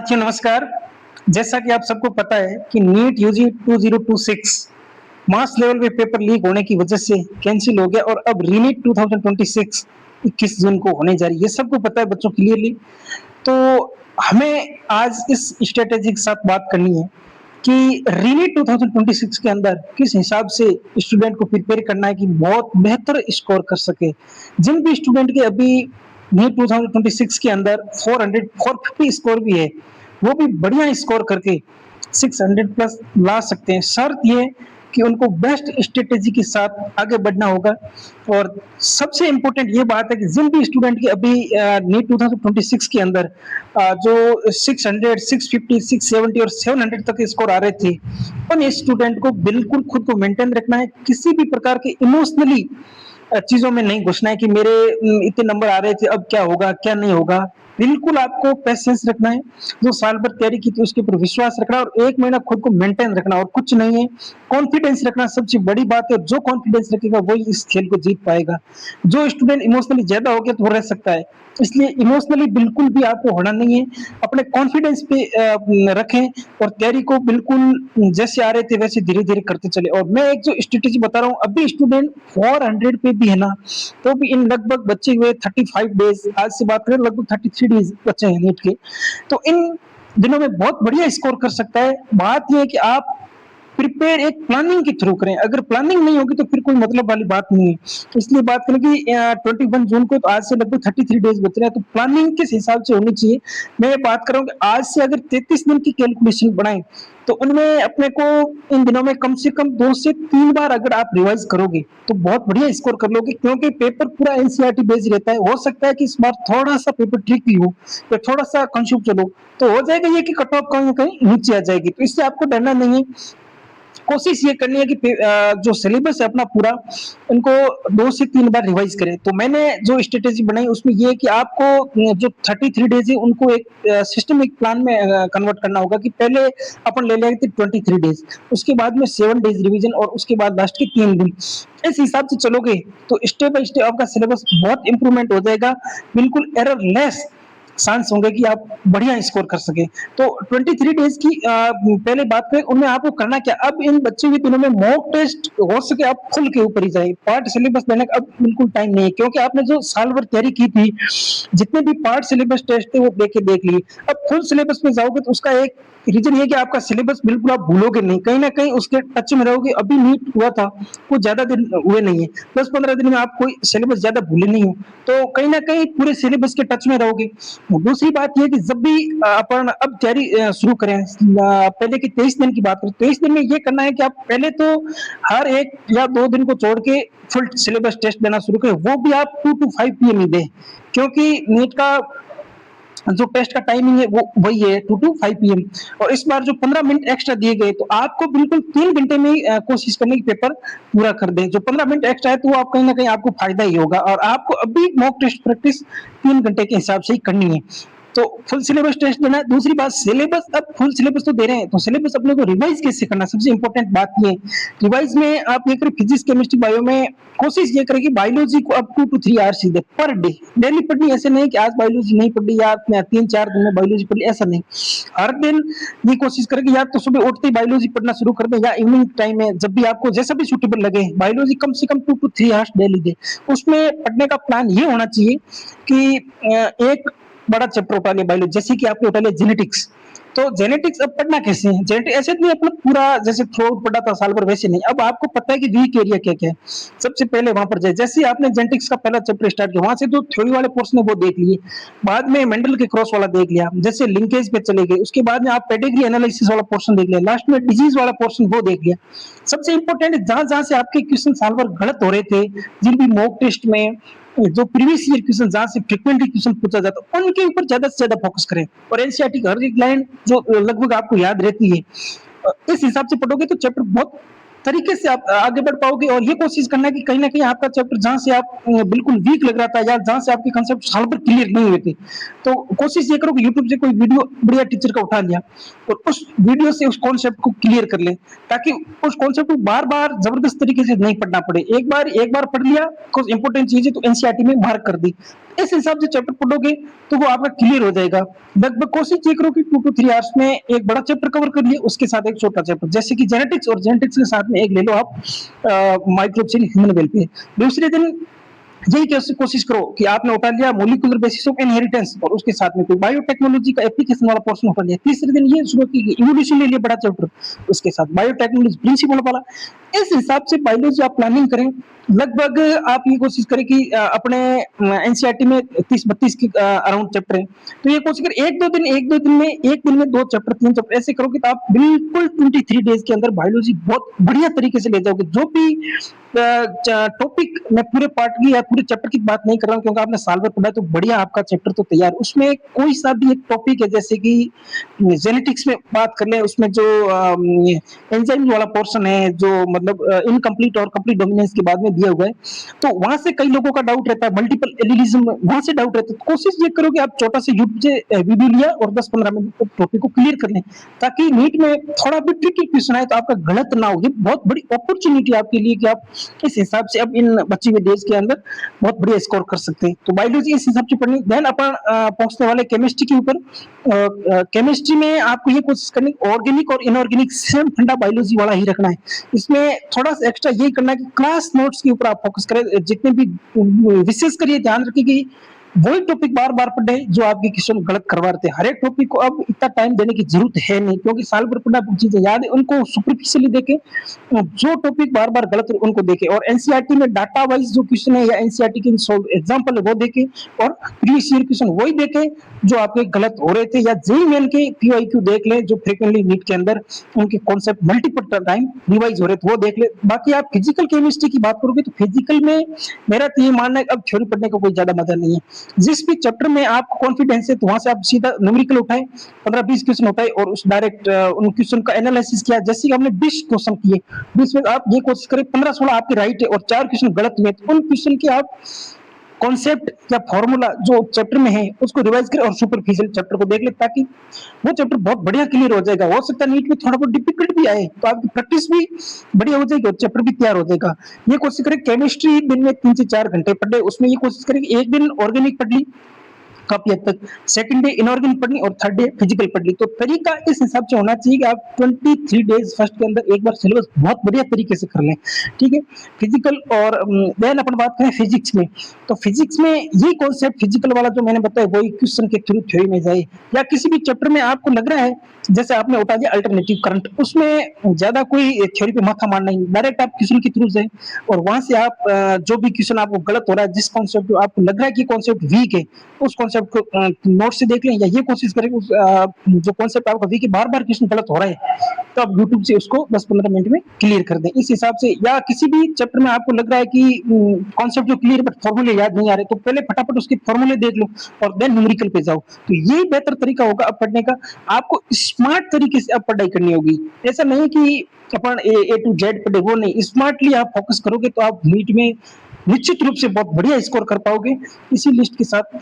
साथियों नमस्कार। जैसा कि आप सबको पता है कि नीट यूजी 2026 मास लेवल पे पेपर लीक होने की वजह से कैंसिल हो गया और अब रीनीट 2026 21 जून को होने जा रही है। ये सबको पता है बच्चों क्लियरली। तो हमें आज इस स्ट्रेटेजी के साथ बात करनी है कि रीनीट 2026 के अंदर किस हिसाब से स्टूडेंट को प्रिपेयर करना है कि बहुत बेहतर स्कोर कर सके। जिन भी स्टूडेंट के अभी नीट 2026 के अंदर 400 450 स्कोर भी है, वो भी बढ़िया स्कोर करके 600 प्लस ला सकते हैं। शर्त ये कि उनको बेस्ट स्ट्रेटेजी के साथ आगे बढ़ना होगा। और सबसे इम्पोर्टेंट ये बात है कि जिन भी स्टूडेंट के अभी नीट 2026 के अंदर जो 600, 650, 670 और 700 तक स्कोर आ रहे थे, उन स्टूडेंट को बिल्कुल खुद को मेंटेन रखना है। किसी भी प्रकार के इमोशनली चीजों में नहीं घुसना है कि मेरे इतने नंबर आ रहे थे, अब क्या होगा क्या नहीं होगा। बिल्कुल आपको पेशेंस रखना है। जो साल भर तैयारी की थी उसके ऊपर विश्वास रखना और 1 महीना खुद को मेंटेन रखना और कुछ नहीं है। कॉन्फिडेंस रखना सबसे बड़ी बात है। जो कॉन्फिडेंस रखेगा वही इस खेल को जीत पाएगा। जो स्टूडेंट इमोशनली ज्यादा हो गया तो वो रह सकता है, इसलिए इमोशनली बिल्कुल भी आपको होना नहीं है। अपने कॉन्फिडेंस पे रखें और तैयारी को बिल्कुल जैसे आ रहे थे वैसे धीरे धीरे करते चले। और मैं एक जो स्ट्रेटेजी बता रहा हूँ, अभी स्टूडेंट 400 पे भी है ना, तो भी इन लगभग बचे हुए 35 डेज, आज से बात करें लगभग 33 डेज बचे हैं नीट के, तो इन दिनों में बहुत बढ़िया स्कोर कर सकता है। बात यह है कि आप प्रिपेयर एक प्लानिंग के थ्रू करें। अगर प्लानिंग नहीं होगी तो फिर कोई मतलब वाली बात नहीं है। इसलिए बात करें कि 21 जून को, तो आज से लगभग 33 डेज बच रहे हैं, तो प्लानिंग किस हिसाब से होनी चाहिए। मैं ये बात कर रहा हूँ कि आज से अगर 33 दिन की कैलकुलेशन बनाएं तो उनमें अपने को इन दिनों में कम से कम 2 से 3 बार अगर आप रिवाइज करोगे तो बहुत बढ़िया स्कोर कर लोगे, क्योंकि पेपर पूरा एनसीईआरटी बेस्ड रहता है। हो सकता है कि इस बार थोड़ा सा पेपर ट्रिकी हो या थोड़ा सा कंफ्यूज चलो, तो हो जाएगा ये कि कट ऑफ कहीं ना कहीं नीचे आ जाएगी। तो इससे आपको डरना नहीं है। कोशिश ये करनी है कि जो सिलेबस है अपना पूरा, उनको 2 से 3 बार रिवाइज करें। तो मैंने जो स्ट्रेटेजी बनाई उसमें ये है कि आपको जो 33 डेज है उनको एक सिस्टमिक प्लान में कन्वर्ट करना होगा कि पहले अपन ले लेंगे 23 डेज, उसके बाद में 7 डेज रिवीजन और उसके बाद लास्ट के 3 दिन। इस हिसाब से चलोगे तो स्टेप बाय स्टेप आपका सिलेबस बहुत इंप्रूवमेंट हो जाएगा। बिल्कुल एरर लेस चांस होंगे कि आप बढ़िया स्कोर कर सके। तो 23 डेज की पहले बात करें, उनमें आपको करना क्या। अब इन बच्चे हुए दिनों में मॉक टेस्ट हो सके आप फुल के ऊपर ही जाए। पार्ट सिलेबस देने का अब बिल्कुल टाइम नहीं है, क्योंकि आपने जो साल भर तैयारी की थी, जितने भी पार्ट सिलेबस टेस्ट थे वो देख लिए। अब फुल सिलेबस में जाओगे तो उसका एक रीजन ये कि आपका सिलेबस बिल्कुल आप भूलोगे नहीं, कहीं ना कहीं उसके टच में रहोगे। अभी नीट हुआ था, वो ज्यादा दिन हुए नहीं है, 10-15 दिन में आप कोई सिलेबस ज्यादा भूले नहीं हो, तो कहीं ना कहीं पूरे सिलेबस के टच में रहोगे। दूसरी बात यह कि जब भी अपन अब तैयारी शुरू करें, पहले की 23 दिन की बात करें, 23 दिन में ये करना है कि आप पहले तो हर 1 या 2 दिन को छोड़ के फुल सिलेबस टेस्ट देना शुरू करें। वो भी आप 2 to 5 पीएम ही दें, क्योंकि नीट का जो टेस्ट का टाइमिंग है वो वही है 2 to 5 पीएम। और इस बार जो 15 मिनट एक्स्ट्रा दिए गए, तो आपको बिल्कुल 3 घंटे में ही कोशिश करने की पेपर पूरा कर दें। जो 15 मिनट एक्स्ट्रा है तो वो आप कहीं ना कहीं आपको फायदा ही होगा। और आपको अभी मॉक टेस्ट प्रैक्टिस 3 घंटे के हिसाब से ही करनी है, तो फुल सिलेबस टेस्ट देना है। दूसरी बात, सिलेबस अब फुल सिलेबस तो दे रहे हैं, तो सिलेबस अपने को रिवाइज कैसे करना, सबसे इंपॉर्टेंट बात ये। रिवाइज में आप ये करें, फिजिक्स केमिस्ट्री बायो में कोशिश ये करें कि बायोलॉजी को अब 2 to 3 hours he they per day. Daily पढ़नी, ऐसे नहीं कि आज बायोलॉजी नहीं पढ़ी या 3-4 दिन में बायोलॉजी पढ़ ली, ऐसा नहीं। हर दिन ये कोशिश करें कि या तो सुबह उठते ही बायोलॉजी पढ़ना शुरू कर दें, या इवनिंग टाइम में जब भी आपको जैसा भी सूटेबल लगे, बायोलॉजी कम से कम 2 to 3 आवर्स डेली दे। उसमें पढ़ने का प्लान ये होना चाहिए कि एक बड़ा चैप्टर उठा लिया बायोलॉजी, जैसे कि आपने उठा लिया जेनेटिक्स, तो जेनेटिक्स अब पढ़ना कैसे है। जेनेटिक्स ऐसे नहीं अपना पूरा जैसे थ्रू पढ़ा था साल भर, वैसे नहीं। अब आपको पता है कि वीक एरिया क्या क्या है, सबसे पहले वहां पर जाए। जैसे आपने जेनेटिक्स का पहला चैप्टर स्टार्ट किया, वहां से जो थ्योरी वाले पोर्शन है वो देख लिए, बाद में मेंडल के क्रॉस वाला देख लिया, जैसे लिंकेज पे चले गए, उसके बाद में आप पेडिग्री एनालिसिस वाला पोर्शन देख लिया, लास्ट में डिजीज वाला पोर्शन वो देख लिया। सबसे इंपॉर्टेंट है जहां जहां से आपके क्वेश्चन साल भर गलत हो रहे थे, जिन भी मॉक टेस्ट में जो प्रीवियस ईयर क्वेश्चन जहां से फ्रीक्वेंटली क्वेश्चन पूछा जाता है, उनके ऊपर ज्यादा से ज्यादा फोकस करें। और एनसीईआरटी का हर एक लाइन जो लगभग आपको याद रहती है, इस हिसाब से पढ़ोगे तो चैप्टर बहुत तरीके से आप आगे बढ़ पाओगे। और ये कोशिश करना है कि कहीं ना कहीं आपका चैप्टर जहां से आप बिल्कुल वीक लग रहा था या जहां से आपके कंसेप्ट साल भर क्लियर नहीं हुए थे, तो कोशिश ये करो कि यूट्यूब से कोई वीडियो बढ़िया टीचर का उठा लिया और उस वीडियो से उस कॉन्सेप्ट को क्लियर कर ले, ताकि उस कॉन्सेप्ट को बार बार जबरदस्त तरीके से नहीं पढ़ना पड़े। एक बार पढ़ लिया, कुछ इंपॉर्टेंट चीजें तो एनसीईआरटी में मार्क कर दी, इस हिसाब से चैप्टर पढ़ोगे तो वो आपका क्लियर हो जाएगा। लगभग कोशिश ये करो कि 2 टू 3 आवर्स में एक बड़ा चैप्टर कवर कर लिए, उसके साथ एक छोटा चैप्टर, जैसे कि जेनेटिक्स, और जेनेटिक्स के साथ में एक ले लो आप माइक्रोब से ह्यूमन वेलफेयर। दूसरे दिन यही कैसे कोशिश करो कि आपने उठा लिया मॉलिक्यूलर बेसिस ऑफ इनहेरिटेंस, और उसके साथ में कोई बायोटेक्नोलॉजी का एप्लीकेशन वाला पोर्शन उठा लिया। तीसरे दिन ये शुरू की इवोल्यूशन ले लिया बड़ा चैप्टर, उसके साथ बायोटेक्नोलॉजी प्रिंसिपल वाला। इस हिसाब से बायोलॉजी आप प्लानिंग करें। लगभग आप ये कोशिश करें कि अपने एनसीईआरटी में 30-32 के अराउंड चैप्टर है, तो ये कोशिश करें एक दिन में 2 चैप्टर 3 चैप्टर ऐसे करोगे तो आप बिल्कुल 23 डेज के अंदर बायोलॉजी बहुत बढ़िया तरीके से ले जाओगे। जो भी टॉपिक मैं पूरे पार्ट की या पूरे चैप्टर की बात नहीं कर रहा हूँ, क्योंकि आपने साल भर पढ़ा तो बढ़िया आपका चैप्टर तो तैयार। उसमें कोई सा भी एक टॉपिक है, जैसे कि जेनेटिक्स में बात कर लें, उसमें जो एंजाइम वाला पोर्शन है, जो मतलब इनकम्प्लीट और कंप्लीट डोमिनेंस के बाद में दिया हुआ है, तो वहां से कई लोगों का डाउट रहता है, मल्टीपल एलिलिज्म वहां से डाउट रहता है। तो कोशिश ये करो कि आप छोटा सा यूट्यूब से वीडियो लिया और 10-15 मिनट टॉपिक को क्लियर कर लें, ताकि नीट में थोड़ा भी ट्रिकी क्वेश्चन आए तो आपका गलत ना हो। ये बहुत बड़ी अपॉर्चुनिटी आपके लिए कि आप इस हिसाब से अब इन बची हुए डेज के अंदर बहुत बढ़िया स्कोर कर सकते हैं। तो बायोलॉजी इस हिसाब से पढ़नी। देन अपन पहुंचने वाले केमिस्ट्री के ऊपर। केमिस्ट्री में आपको ये कोशिश करनी ऑर्गेनिक और इनऑर्गेनिक सेम फंडा बायोलॉजी वाला ही रखना है। इसमें थोड़ा सा एक्स्ट्रा यही करना है कि क्लास नोट्स के ऊपर आप फोकस करें, जितने भी विशेष कर ये ध्यान रखें कि वही टॉपिक बार बार पढ़े जो आपके क्वेश्चन गलत करवा रहे थे। हर एक टॉपिक को अब इतना टाइम देने की जरूरत है नहीं, क्योंकि साल भर पढ़ा चीजें याद है, उनको सुपरफिशियली देखे, जो टॉपिक बार बार गलत उनको देखे, और एनसीईआरटी में डाटा वाइज जो क्वेश्चन है या एनसीईआरटी के एग्जाम्पल है वो देखे, और प्रीवियस ईयर क्वेश्चन वही देखे जो आपके गलत हो रहे थे, या जेई मेन के पीवाईक्यू देख ले जो फ्रीक्वेंटली नीट के अंदर उनके कॉन्सेप्ट मल्टीपल टाइम रिवाइज हो रहे थे वो देख ले। बाकी आप फिजिकल केमिस्ट्री की बात करोगे तो फिजिकल में मेरा तो ये मानना है अब थ्योरी पढ़ने का कोई ज्यादा मजा नहीं है। जिस भी चैप्टर में आपको कॉन्फिडेंस है तो वहां से आप सीधा न्यूमेरिकल उठाए, 15-20 क्वेश्चन उठाए और उस डायरेक्ट उन क्वेश्चन का एनालिसिस किया। जैसे कि आपने 20 क्वेश्चन किए, 20 में आप ये कोशिश करें 15-16 आपके राइट है और 4 क्वेश्चन गलत हुए, तो उन क्वेश्चन के आप कॉन्सेप्ट या फॉर्मूला जो चैप्टर में है उसको रिवाइज करें और सुपरफिशियल चैप्टर को देख ले, ताकि वो चैप्टर बहुत बढ़िया क्लियर हो जाएगा। हो सकता है नीट में थोड़ा बहुत डिफिकल्ट भी आए तो आपकी प्रैक्टिस भी बढ़िया हो जाएगी और चैप्टर भी तैयार हो जाएगा। ये कोशिश करें केमिस्ट्री दिन में 3 से 4 घंटे पढ़ ले, उसमें ये कोशिश करें कि एक दिन ऑर्गेनिक पढ़ ली काफी हद तक, सेकंड डे इनऑर्गेनिक पढ़नी और थर्ड डे फिजिकल पढ़ ली। तो तरीका इस हिसाब से होना चाहिए कि आप 23 डेज फर्स्ट के अंदर एक बार सिलेबस बहुत बढ़िया तरीके से कर लें, ठीक है। फिजिकल और देन अपन बात करें फिजिक्स में, तो फिजिक्स में ये कॉन्सेप्ट फिजिकल वाला जो मैंने बताया वही क्वेश्चन के थ्रू थ्योरी में जाए, या किसी भी चैप्टर में आपको लग रहा है जैसे आपने उठा दिया अल्टरनेटिव करंट, उसमें ज्यादा कोई थ्योरी पे माथा मारना नहीं, डायरेक्ट आप क्वेश्चन के थ्रू जाए और वहां से आप जो भी क्वेश्चन आपको गलत हो रहा है, जिस कॉन्सेप्ट आपको लग रहा है कि कॉन्सेप्ट वीक है, उस कॉन्सेप्ट को नोट से देख लें, या ये कोशिश करें उस जो कॉन्सेप्ट आपका वीक है बार बार क्वेश्चन गलत हो रहा है तो आप यूट्यूब से उसको 10-15 मिनट में क्लियर कर दें। इस हिसाब से, या किसी भी चैप्टर में आपको लग रहा है कि कॉन्सेप्ट जो क्लियर बट फॉर्मूले याद नहीं आ रहे, तो पहले फटाफट उसके फॉर्मूले देख लो और देन न्यूमेरिकल पे जाओ। तो ये बेहतर तरीका होगा अब पढ़ने का। आपको स्मार्ट तरीके से अब पढ़ाई करनी होगी, ऐसा नहीं कि अपन ए टू जेड पढ़े, वो नहीं, स्मार्टली आप फोकस करोगे तो आप नीट में निश्चित रूप से बहुत बढ़िया स्कोर कर पाओगे। इसी लिस्ट के साथ